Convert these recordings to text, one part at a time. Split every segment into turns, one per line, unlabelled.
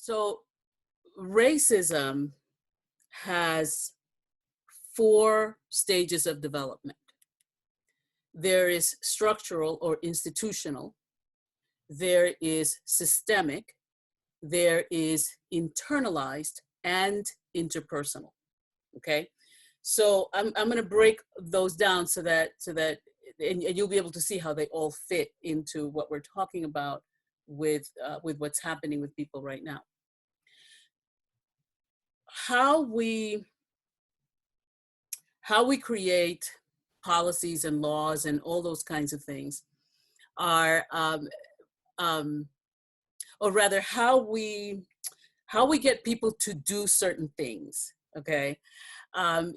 So racism has 4 stages of development. There is structural or institutional, there is systemic, there is internalized, and interpersonal. Okay, so I'm going to break those down so that and you'll be able to see how they all fit into what we're talking about with what's happening with people right now. How we create policies and laws and all those kinds of things are, or rather, how we get people to do certain things. Okay,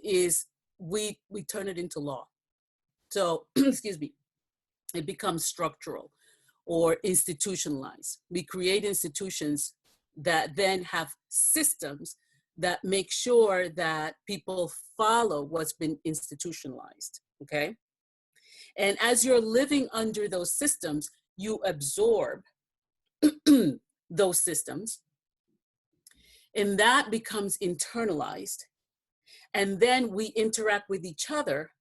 is we turn it into law. So excuse me, it becomes structural or institutionalized. We create institutions that then have systems that make sure that people follow what's been institutionalized, okay? And as you're living under those systems, you absorb those systems, and that becomes internalized. And then we interact with each other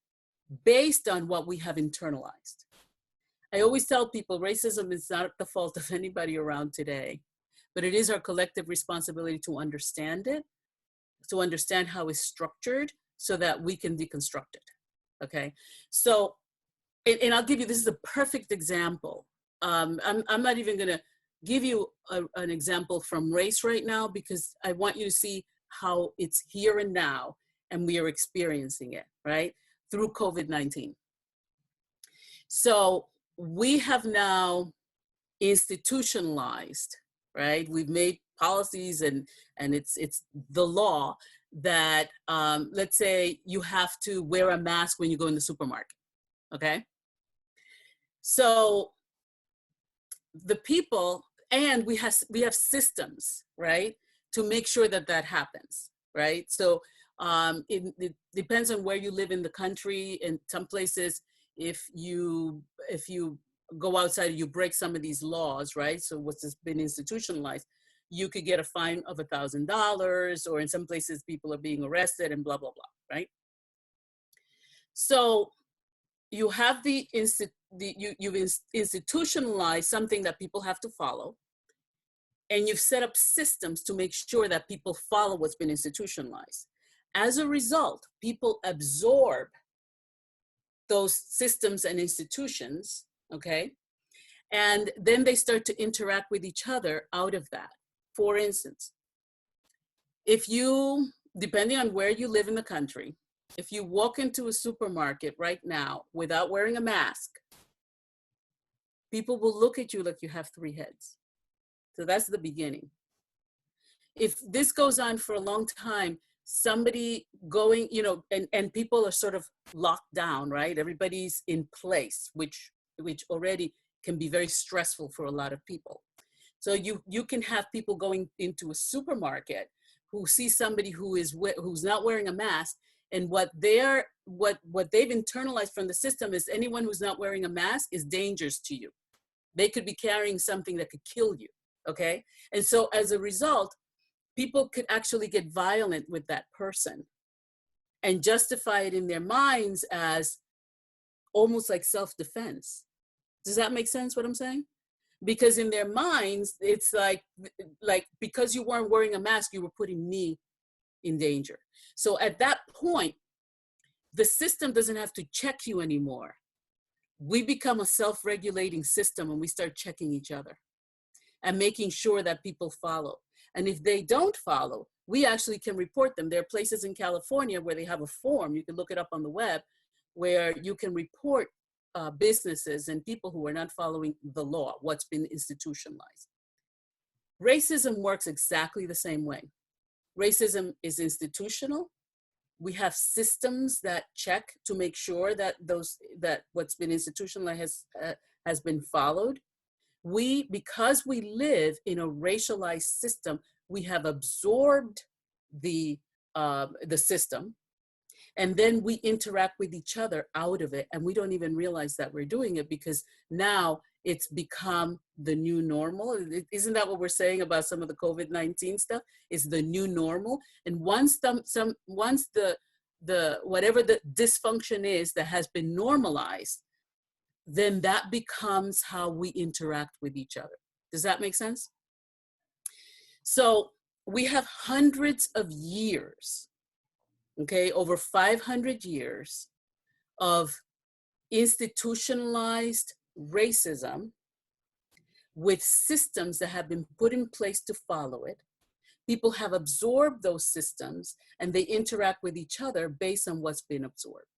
based on what we have internalized. I always tell people racism is not the fault of anybody around today, but it is our collective responsibility to understand it, to understand how it's structured so that we can deconstruct it, okay? So, and I'll give you, this is a perfect example. I'm not even gonna give you an example from race right now because I want you to see how it's here and now and we are experiencing it, right? Through COVID-19. So we have now institutionalized, right? We've made policies and it's the law that, let's say you have to wear a mask when you go in the supermarket, okay? So the people, and we have systems, right? To make sure that that happens, right? So it depends on where you live in the country. In some places, if you go outside and you break some of these laws, right? So what's been institutionalized, you could get a fine of $1,000, or in some places people are being arrested and blah, blah, blah, right? So you have you've institutionalized something that people have to follow, and you've set up systems to make sure that people follow what's been institutionalized. As a result, people absorb those systems and institutions, okay? And then they start to interact with each other out of that. For instance, if you, depending on where you live in the country, if you walk into a supermarket right now without wearing a mask, people will look at you like you have 3 heads. So that's the beginning. If this goes on for a long time, somebody going, and people are sort of locked down, right? Everybody's in place, which already can be very stressful for a lot of people. So you can have people going into a supermarket who see somebody who's not wearing a mask, and what they've internalized from the system is anyone who's not wearing a mask is dangerous to you. They could be carrying something that could kill you, okay? And so as a result, people could actually get violent with that person and justify it in their minds as almost like self-defense. Does that make sense what I'm saying? Because in their minds, it's like because you weren't wearing a mask, you were putting me in danger. So at that point, the system doesn't have to check you anymore. We become a self-regulating system and we start checking each other and making sure that people follow. And if they don't follow, we actually can report them. There are places in California where they have a form, you can look it up on the web, where you can report businesses and people who are not following the law, what's been institutionalized. Racism works exactly the same way. Racism is institutional. We have systems that check to make sure that what's been institutionalized has been followed. Because we live in a racialized system, we have absorbed the system, and then we interact with each other out of it, and we don't even realize that we're doing it because now it's become the new normal. Isn't that what we're saying about some of the COVID-19 stuff? Is the new normal. And once once the whatever the dysfunction is that has been normalized, then that becomes how we interact with each other. Does that make sense? So we have hundreds of years, okay, over 500 years of institutionalized racism with systems that have been put in place to follow it. People have absorbed those systems and they interact with each other based on what's been absorbed.